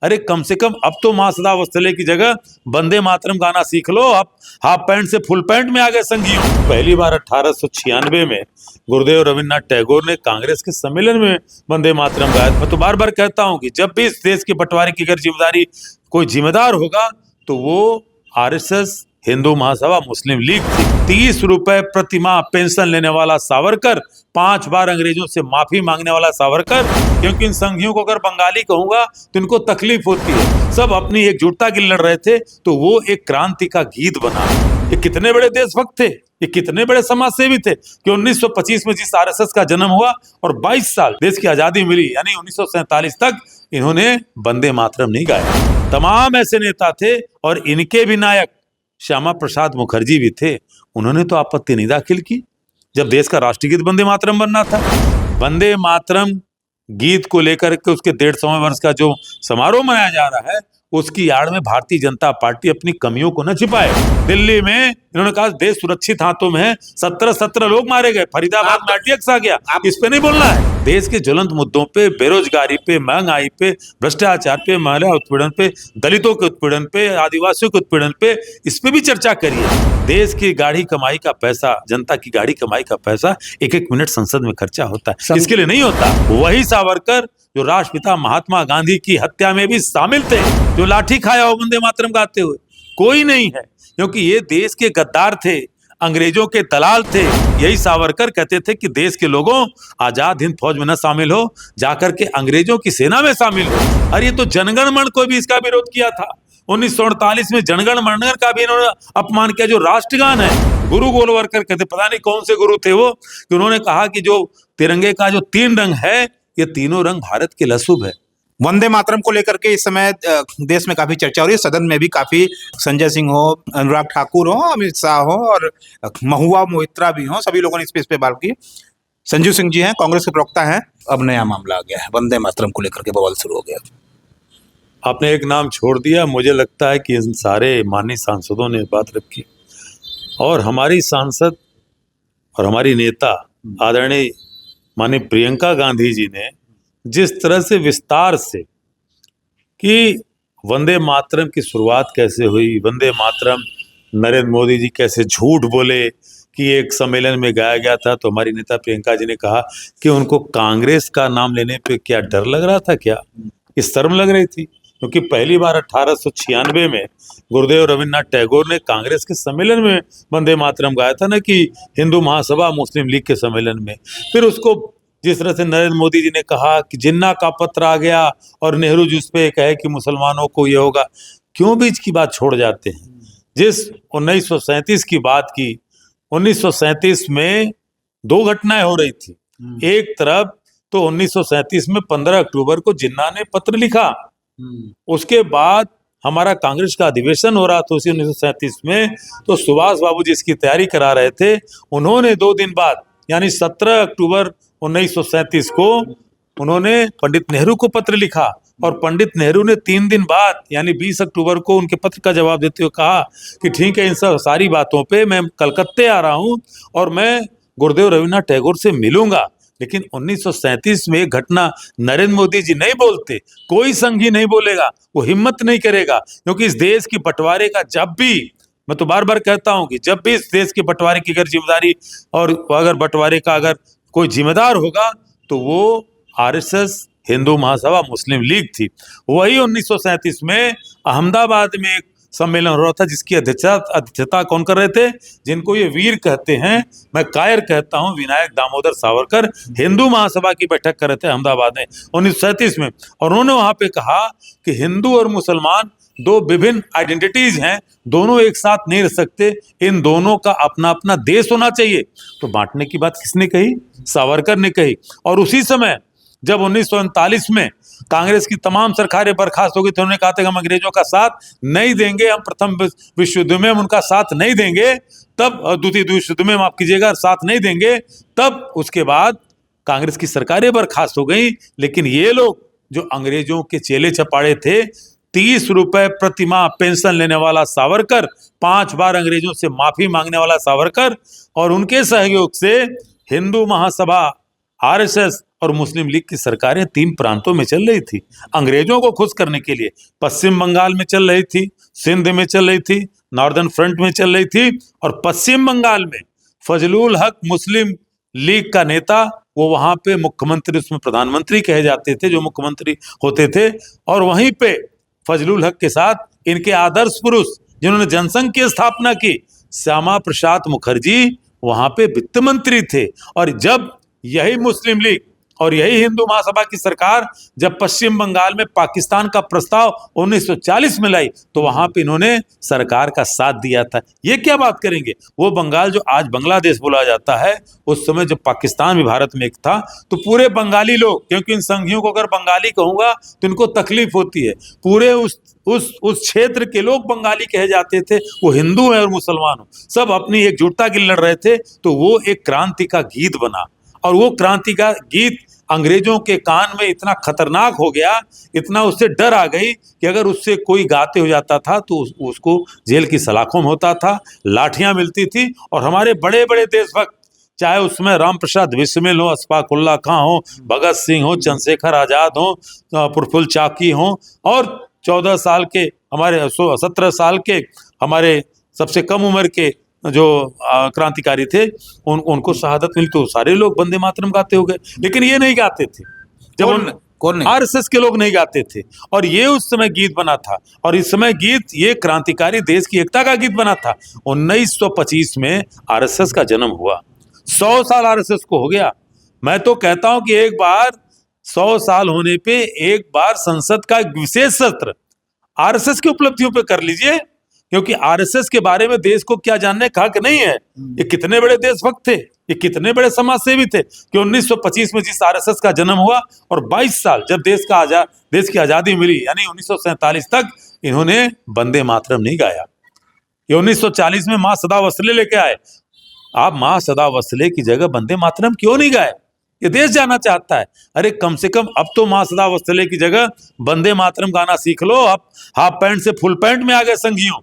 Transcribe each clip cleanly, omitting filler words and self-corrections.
अरे कम से कम अब तो मां सदा वत्सले की जगह वंदे मातरम गाना सीख लो। आप हाफ पैंट से फुल पैंट में आ गए संघियों। पहली बार 1896 में गुरुदेव रविन्द्रनाथ टैगोर ने कांग्रेस के सम्मेलन में वंदे मातरम गाया। मैं तो बार बार कहता हूं कि जब भी इस देश के बंटवारे की अगर जिम्मेदारी कोई जिम्मेदार होगा तो वो आरएसएस, हिंदू महासभा, मुस्लिम लीग थी। 30 रुपए प्रतिमाह पेंशन लेने वाला सावरकर, 5 बार अंग्रेजों से माफी मांगने वाला सावरकर। क्योंकि इन संघियों को अगर बंगाली कहूंगा तो इनको तकलीफ होती है। सब अपनी एकजुटता के लिए लड़ रहे थे, तो वो एक क्रांति का गीत बना। ये कितने बड़े देशभक्त थे, ये कितने बड़े समाज सेवी थे कि 1925 में जिस आरएसएस का जन्म हुआ और 22 साल देश की आजादी मिली, यानी 1947 तक इन्होंने वंदे मातरम नहीं गाया। तमाम ऐसे नेता थे और इनके भी नायक श्यामा प्रसाद मुखर्जी भी थे। उन्होंने तो आपत्ति नहीं दाखिल की जब देश का राष्ट्रीय गीत वंदे मातरम बनना था। वंदे मातरम गीत को लेकर के उसके 150वें वर्ष का जो समारोह मनाया जा रहा है, उसकी आड़ में भारतीय जनता पार्टी अपनी कमियों को न छिपाए। दिल्ली में इन्होंने कहा देश सुरक्षित हाथों में है, 17 लोग मारे गए, फरीदाबाद में RTX आ गया। इस पे नहीं बोलना है। देश के ज्वलंत मुद्दों पे, बेरोजगारी पे, महंगाई पे, भ्रष्टाचार पे, महिला उत्पीड़न पे, दलितों के उत्पीड़न पे, आदिवासियों के उत्पीड़न पे, इस पे भी चर्चा करिए। देश की गाढ़ी कमाई का पैसा, जनता की गाढ़ी कमाई का पैसा 1-1 मिनट संसद में खर्चा होता है, इसके लिए नहीं होता। वही सावरकर जो राष्ट्रपिता महात्मा गांधी की हत्या में भी शामिल थे, जो लाठी खाया हो वंदे मातरम गाते हुए, कोई नहीं है। क्योंकि ये देश के गद्दार थे, अंग्रेजों के दलाल थे। यही सावरकर कहते थे कि देश के लोगों, आजाद हिंद फौज में न शामिल हो, जाकर के अंग्रेजों की सेना में शामिल हो। अरे ये तो जनगण मन को भी इसका विरोध किया था। 1948 में जनगण मन का भी इन्होंने अपमान किया, जो राष्ट्रगान है। गुरु गोलवलकर कहते, पता नहीं कौन से गुरु थे वो, कि उन्होंने कहा कि जो तिरंगे का जो 3 रंग है, ये तीनों रंग भारत के लसूब है। वंदे मातरम को लेकर के इस समय देश में काफी चर्चा हो रही है। सदन में भी काफी संजय सिंह हो, अनुराग ठाकुर हो, अमित शाह हो और महुआ मोइत्रा भी हो, सभी लोगों ने इस पे बात की। संजीव सिंह जी हैं, कांग्रेस के प्रवक्ता हैं। अब नया मामला आ गया है, वंदे मातरम को लेकर के बवाल शुरू हो गया। आपने एक नाम छोड़ दिया। मुझे लगता है कि इन सारे माननीय सांसदों ने बात रखी और हमारी सांसद और हमारी नेता आदरणीय माननीय प्रियंका गांधी जी ने जिस तरह से विस्तार से कि वंदे मातरम की शुरुआत कैसे हुई, वंदे मातरम नरेंद्र मोदी जी कैसे झूठ बोले कि एक सम्मेलन में गाया गया था, तो हमारी नेता प्रियंका जी ने कहा कि उनको कांग्रेस का नाम लेने पे क्या डर लग रहा था, क्या शर्म लग रही थी। क्योंकि पहली बार 1896 में गुरुदेव रविन्द्रनाथ टैगोर ने कांग्रेस के सम्मेलन में वंदे मातरम गाया था ना, कि हिंदू महासभा, मुस्लिम लीग के सम्मेलन में। फिर उसको जिस तरह से नरेंद्र मोदी जी ने कहा कि जिन्ना का पत्र आ गया और नेहरू जी उस पे कहे कि मुसलमानों को ये होगा, क्यों बीच की बात छोड़ जाते हैं। जिस 1937 की बात की, 1937 में 2 घटनाएं हो रही थी। एक तरफ तो 1937 में 15 अक्टूबर को जिन्ना ने पत्र लिखा, उसके बाद हमारा कांग्रेस का अधिवेशन हो रहा था उसी 1937 में, तो सुभाष बाबू जी इसकी तैयारी करा रहे थे। उन्होंने 2 दिन बाद यानी 17 अक्टूबर 1937 को उन्होंने पंडित नेहरू को पत्र लिखा और पंडित नेहरू ने 3 दिन बाद यानी 20 अक्टूबर को उनके पत्र का जवाब देते हुए कहा कि ठीक है, इन सब सारी बातों पे मैं कलकत्ते आ रहा हूं और मैं गुरुदेव रविन्द्रनाथ टैगोर से मिलूंगा। लेकिन 1937 में एक घटना नरेंद्र मोदी जी नहीं बोलते, कोई संघी नहीं बोलेगा, वो हिम्मत नहीं करेगा। क्योंकि इस देश की बंटवारे का जब भी, मैं तो बार बार कहता हूं कि जब भी इस देश के बंटवारे की अगर जिम्मेदारी और अगर बंटवारे का अगर कोई जिम्मेदार होगा तो वो आरएसएस, हिंदू महासभा, मुस्लिम लीग थी। वही 1937 में अहमदाबाद में एक सम्मेलन हो रहा था जिसकी अध्यक्षता कौन कर रहे थे, जिनको ये वीर कहते हैं, मैं कायर कहता हूं, विनायक दामोदर सावरकर हिंदू महासभा की बैठक कर रहे थे अहमदाबाद में 1937 में। और उन्होंने वहां पे कहा कि हिंदू और मुसलमान 2 विभिन्न आइडेंटिटीज हैं, दोनों एक साथ नहीं रह सकते, इन दोनों का अपना अपना देश होना चाहिए। तो बांटने की बात किसने कही? सावरकर ने कही। और उसी समय जब 1939 में कांग्रेस की तमाम सरकारें बर्खास्त हो गई तो उन्होंने कहा था कि हम अंग्रेजों का साथ नहीं देंगे, हम प्रथम विश्व युद्ध में हम उनका साथ नहीं देंगे, तब द्वितीय विश्व युद्ध में माफ कीजिएगा साथ नहीं देंगे। तब उसके बाद कांग्रेस की सरकारें बर्खास्त हो गई। लेकिन ये लोग जो अंग्रेजों के चेले चपाड़े थे, 30 रुपए प्रतिमाह पेंशन लेने वाला सावरकर, 5 बार अंग्रेजों से माफी मांगने वाला सावरकर और उनके सहयोग से हिंदू महासभा आरएसएस और मुस्लिम लीग की सरकारें 3 प्रांतों में चल रही थी अंग्रेजों को खुश करने के लिए। पश्चिम बंगाल में चल रही थी, सिंध में चल रही थी, नॉर्दर्न फ्रंट में चल रही थी, और पश्चिम बंगाल में फजलुल हक मुस्लिम लीग का नेता, वो वहां पे मुख्यमंत्री, उसमें प्रधानमंत्री कहे जाते थे, जो मुख्यमंत्री होते थे। और वहीं पे फजलुल हक के साथ इनके आदर्श पुरुष जिन्होंने जनसंघ की स्थापना की, श्यामा प्रसाद मुखर्जी वहां पे वित्त मंत्री थे। और जब यही मुस्लिम लीग और यही हिंदू महासभा की सरकार जब पश्चिम बंगाल में पाकिस्तान का प्रस्ताव 1940 में लाई, तो वहां पे इन्होंने सरकार का साथ दिया था। ये क्या बात करेंगे, वो बंगाल जो आज बांग्लादेश बोला जाता है, उस समय जब पाकिस्तान भी भारत में एक था, तो पूरे बंगाली लोग, क्योंकि इन संघियों को अगर बंगाली कहूंगा तो इनको तकलीफ होती है, पूरे उस क्षेत्र के लोग बंगाली कहे जाते थे, वो हिंदू है और मुसलमान हो, सब अपनी एकजुटता के लिए लड़ रहे थे। तो वो एक क्रांति का गीत बना, और वो क्रांति का गीत अंग्रेजों के कान में इतना खतरनाक हो गया, इतना उससे डर आ गई कि अगर उससे कोई गाते हो जाता था तो उसको जेल की सलाखों में होता था, लाठियां मिलती थी। और हमारे बड़े बड़े देशभक्त, चाहे उसमें राम प्रसाद बिस्मिल हो, अशफाक उल्लाह खां हो, भगत सिंह हो, चंद्रशेखर आजाद हो, प्रफुल्ल चाकी हो, और 14 साल के हमारे 17 साल के हमारे सबसे कम उम्र के जो क्रांतिकारी थे, उनको शहादत मिली, तो सारे लोग वंदे मातरम गाते हो गए। लेकिन ये नहीं गाते थे, जब कौन नहीं? आरएसएस के लोग नहीं गाते थे, और ये उस समय गीत बना था। और इस समय गीत, ये क्रांतिकारी देश की एकता का गीत बना था। 1925 में आरएसएस का जन्म हुआ, 100 साल आरएसएस को हो गया। मैं तो कहता हूं कि एक बार 100 साल होने पे एक बार संसद का एक विशेष सत्र आरएसएस की उपलब्धियों पे कर लीजिए, क्योंकि आरएसएस के बारे में देश को क्या जानने का हक नहीं है। ये कितने बड़े देशभक्त थे, ये कितने बड़े समाज सेवी थे कि 1925 में जिस आरएसएस का जन्म हुआ और 22 साल जब देश की आजादी मिली, यानी 1947 तक, इन्होंने वंदे मातरम नहीं गाया। ये 1940 में मां सदा वसले लेके आए। आप मां सदा वसले की जगह वंदे मातरम क्यों नहीं गाए? ये देश जाना चाहता है। अरे कम से कम अब तो मां सदा वसले की जगह वंदे मातरम गाना सीख लो। आप हाफ पैंट से फुल पैंट में आ गए संघियों,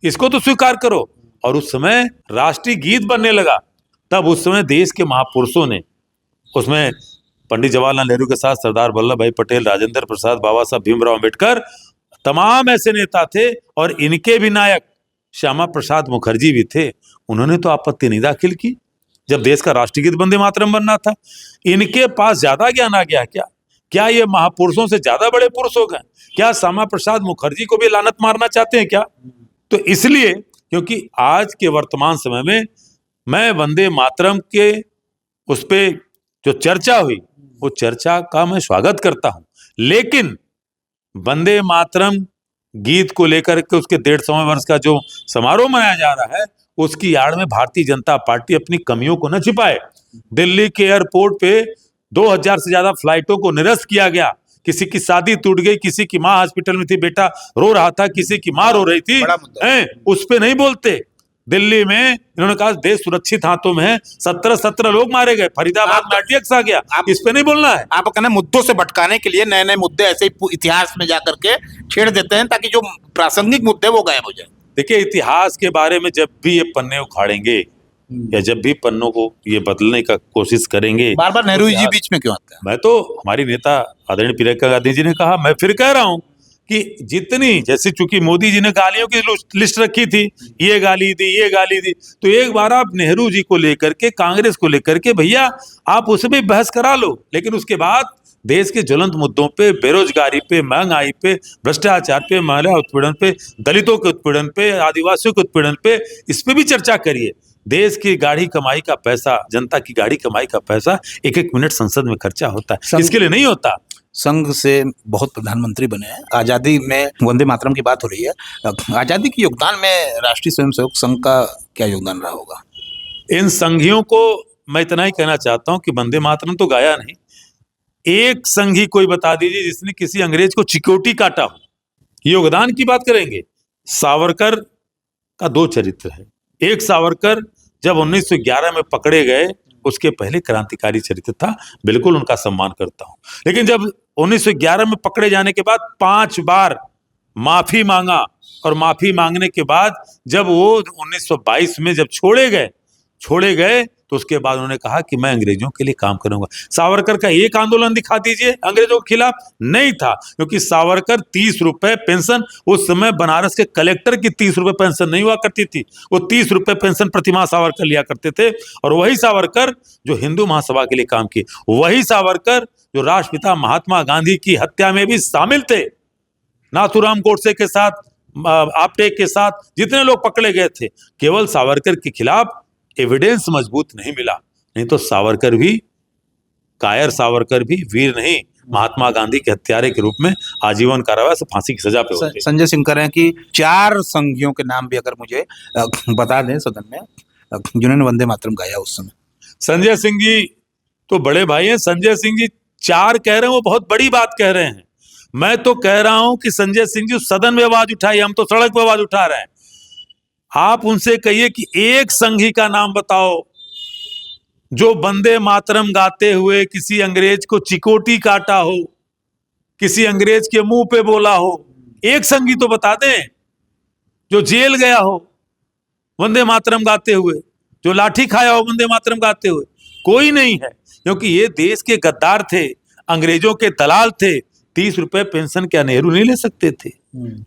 इसको तो स्वीकार करो। और उस समय राष्ट्रीय गीत बनने लगा, तब उस समय देश के महापुरुषों ने, उसमें पंडित जवाहरलाल नेहरू के साथ सरदार वल्लभ भाई पटेल, राजेंद्र प्रसाद, बाबा साहब भीमराव अम्बेडकर, तमाम ऐसे नेता थे। और इनके भी नायक श्यामा प्रसाद मुखर्जी भी थे। उन्होंने तो आपत्ति नहीं दाखिल की जब देश का राष्ट्रीय गीत वंदे मातरम बनना था। इनके पास ज्यादा ज्ञान आ गया क्या? क्या ये महापुरुषों से ज्यादा बड़े पुरुष हो गए? क्या श्यामा प्रसाद मुखर्जी को भी लानत मारना चाहते हैं क्या? तो इसलिए, क्योंकि आज के वर्तमान समय में मैं वंदे मातरम के उस पे जो चर्चा हुई, वो चर्चा का मैं स्वागत करता हूं, लेकिन वंदे मातरम गीत को लेकर के उसके 150वें वर्ष का जो समारोह मनाया जा रहा है, उसकी आड़ में भारतीय जनता पार्टी अपनी कमियों को न छिपाए। दिल्ली के एयरपोर्ट पे 2000 से ज्यादा फ्लाइटों को निरस्त किया गया। किसी की शादी टूट गई, किसी की माँ हॉस्पिटल में थी, बेटा रो रहा था, किसी की माँ रो रही थी, उस पे नहीं बोलते। दिल्ली में इन्होंने कहा देश सुरक्षित हाथों में है, 17 लोग मारे गए, फरीदाबाद में RTX आ गया, इस पे नहीं बोलना है। आप कहना मुद्दों से भटकाने के लिए नए नए मुद्दे ऐसे ही इतिहास में जाकर के छेड़ देते हैं, ताकि जो प्रासंगिक मुद्दे वो गायब हो जाए। देखिए, इतिहास के बारे में जब भी ये पन्ने उखाड़ेंगे या जब भी पन्नों को ये बदलने का कोशिश करेंगे, बार बार नेहरू जी बीच में क्यों आते हैं? मैं तो, हमारी नेता आदरणीय प्रियंका गांधी जी ने कहा, मैं फिर कह रहा हूं कि जितनी, जैसे चूंकि मोदी जी ने गालियों की लिस्ट रखी थी, ये गाली दी, ये गाली दी, तो एक बार आप नेहरू जी को लेकर के, कांग्रेस को लेकर के, भैया आप उससे भी बहस करा लो, लेकिन उसके बाद देश के ज्वलंत मुद्दों पे, बेरोजगारी पे, महंगाई पे, भ्रष्टाचार पे, महिला उत्पीड़न पे, दलितों के उत्पीड़न पे, आदिवासियों के उत्पीड़न पे, इस पे भी चर्चा करिए। देश की गाढ़ी कमाई का पैसा, जनता की गाढ़ी कमाई का पैसा 1-1 मिनट संसद में खर्चा होता है, इसके लिए नहीं होता। संघ से बहुत प्रधानमंत्री बने हैं, आजादी में वंदे मातरम की बात हो रही है, आजादी के योगदान में राष्ट्रीय स्वयंसेवक संघ का क्या योगदान रहा होगा? इन संघियों को मैं इतना ही कहना चाहता हूं कि वंदे मातरम तो गाया नहीं, एक संघी कोई बता दीजिए जिसने किसी अंग्रेज को चिकोटी काटा हो। योगदान की बात करेंगे, सावरकर का 2 चरित्र है। एक सावरकर जब 1911 में पकड़े गए, उसके पहले क्रांतिकारी चरित्र था, बिल्कुल उनका सम्मान करता हूं। लेकिन जब 1911 में पकड़े जाने के बाद 5 बार माफी मांगा, और माफी मांगने के बाद जब वो 1922 में जब छोड़े गए, तो उसके बाद उन्होंने कहा कि मैं अंग्रेजों के लिए काम करूंगा। सावरकर का एक आंदोलन दिखा दीजिए अंग्रेजों के खिलाफ, नहीं था, क्योंकि सावरकर 30 रुपए पेंशन, उस समय बनारस के कलेक्टर की 30 रुपए पेंशन नहीं हुआ करती थी, वो 30 रुपए पेंशन प्रतिमाह सावरकर लिया करते थे। और वही सावरकर जो हिंदू महासभा के लिए काम किए, वही सावरकर जो राष्ट्रपिता महात्मा गांधी की हत्या में भी शामिल थे। नाथूराम गोडसे के साथ, आपटे के साथ जितने लोग पकड़े गए थे, केवल सावरकर के खिलाफ एविडेंस मजबूत नहीं मिला, नहीं तो सावरकर भी, कायर सावरकर भी वीर नहीं, महात्मा गांधी के हत्यारे के रूप में आजीवन कारावास से फांसी की सजा पे होते। संजय सिंह कह रहे हैं कि 4 संघियों के नाम भी अगर मुझे बता दें सदन में, जिन्होंने वंदे मातरम गाया उस समय। संजय सिंह जी तो बड़े भाई हैं। संजय सिंह जी 4 कह रहे हैं, वो बहुत बड़ी बात कह रहे हैं। मैं तो कह रहा हूं कि संजय सिंह जी सदन में आवाज उठाइए, हम तो सड़क पर आवाज उठा रहे हैं। आप उनसे कहिए कि एक संघी का नाम बताओ जो वंदे मातरम गाते हुए किसी अंग्रेज को चिकोटी काटा हो, किसी अंग्रेज के मुंह पे बोला हो। एक संघी तो बता दें जो जेल गया हो वंदे मातरम गाते हुए, जो लाठी खाया हो वंदे मातरम गाते हुए। कोई नहीं है, क्योंकि ये देश के गद्दार थे, अंग्रेजों के दलाल थे। 30 रुपए पेंशन क्या नेहरू नहीं ले सकते थे,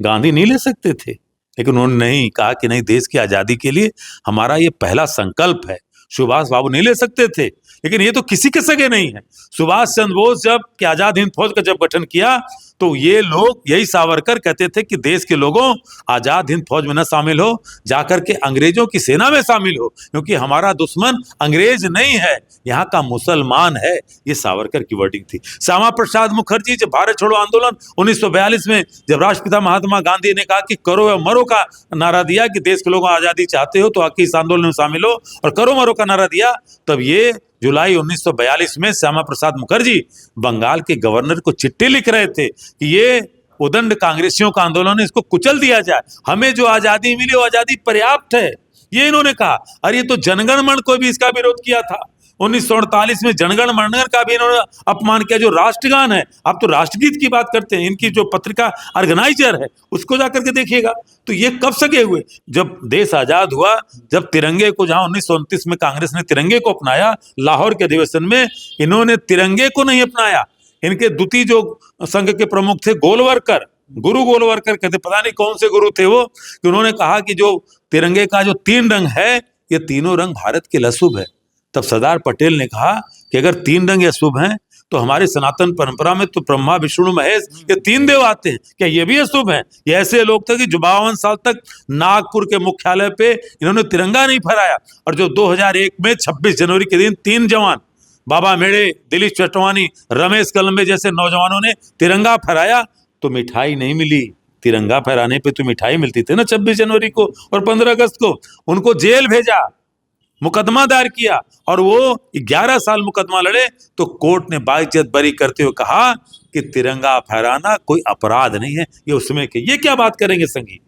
गांधी नहीं ले सकते थे? लेकिन उन्होंने नहीं कहा कि नहीं, देश की आजादी के लिए हमारा ये पहला संकल्प है। सुभाष बाबू नहीं ले सकते थे, लेकिन ये तो किसी के सगे नहीं है। सुभाष चंद्र बोस जब आजाद हिंद फौज का जब गठन किया, तो ये लोग, यही सावरकर कहते थे कि देश के लोगों, आजाद हिंद फौज में न शामिल हो, जाकर के अंग्रेजों की सेना में शामिल हो, क्योंकि हमारा दुश्मन अंग्रेज नहीं है, यहाँ का मुसलमान है। ये सावरकर की वर्डिंग थी। श्यामा प्रसाद मुखर्जी जब भारत छोड़ो आंदोलन 1942 में, जब राष्ट्रपिता महात्मा गांधी ने कहा कि करो या मरो का नारा दिया कि देश के लोगों आजादी चाहते हो तो आके इस आंदोलन में शामिल हो, और करो मरो का नारा दिया, तब ये जुलाई 1942 में श्यामा प्रसाद मुखर्जी बंगाल के गवर्नर को चिट्ठी लिख रहे थे कि ये उदंड कांग्रेसियों का आंदोलन है, इसको कुचल दिया जाए, हमें जो आजादी मिली वो आजादी पर्याप्त है, ये इन्होंने कहा। अरे ये तो जनगण मन को भी इसका विरोध किया था। 1948 में जनगण मन का भी इन्होंने अपमान किया, जो राष्ट्रगान है। आप तो राष्ट्रगीत की बात करते हैं, इनकी जो पत्रिका ऑर्गेनाइजर है उसको जाकर के देखिएगा। तो ये कब सके हुए, जब देश आजाद हुआ, जब तिरंगे को, जहां 1929 में कांग्रेस ने तिरंगे को अपनाया, लाहौर के अधिवेशन में इन्होंने तिरंगे को नहीं अपनाया। इनके द्वितीय जो संघ के प्रमुख थे, गोलवरकर, गुरु गोलवरकर कहते, पता नहीं कौन से गुरु थे वो, कि उन्होंने कहा कि जो तिरंगे का जो 3 रंग है, ये तीनों रंग भारत के लिए अशुभ है। तब सरदार पटेल ने कहा कि अगर 3 रंग अशुभ हैं तो हमारे सनातन परंपरा में तो ब्रह्मा विष्णु महेश ये 3 देव आते हैं, क्या ये भी अशुभ हैं? ये ऐसे लोग थे कि जो 52 साल तक नागपुर के मुख्यालय पे इन्होंने तिरंगा नहीं फहराया, और जो 2001 में 26 जनवरी के दिन 3 जवान, बाबा मेड़े, दिलीप चटवानी, रमेश कलम्बे जैसे नौजवानों ने तिरंगा फहराया, तो मिठाई नहीं मिली। तिरंगा फहराने पे तो मिठाई मिलती थी ना 26 जनवरी को और 15 अगस्त को। उनको जेल भेजा, मुकदमा दायर किया, और वो 11 साल मुकदमा लड़े, तो कोर्ट ने बाइज्जत बरी करते हुए कहा कि तिरंगा फहराना कोई अपराध नहीं है, ये उसमें के। ये क्या बात करेंगे संगी?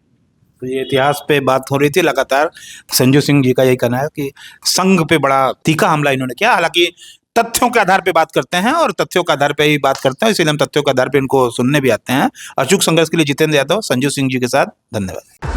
तो ये इतिहास पे बात हो रही थी लगातार। संजय सिंह जी का यही कहना है कि संघ पे बड़ा तीखा हमला इन्होंने किया। हालांकि तथ्यों के आधार पे बात करते हैं और तथ्यों के आधार पे ही बात करते हैं, इसीलिए हम तथ्यों के आधार पे इनको सुनने भी आते हैं। अचूक संघर्ष के लिए जितेंद्र यादव, संजू सिंह जी के साथ, धन्यवाद।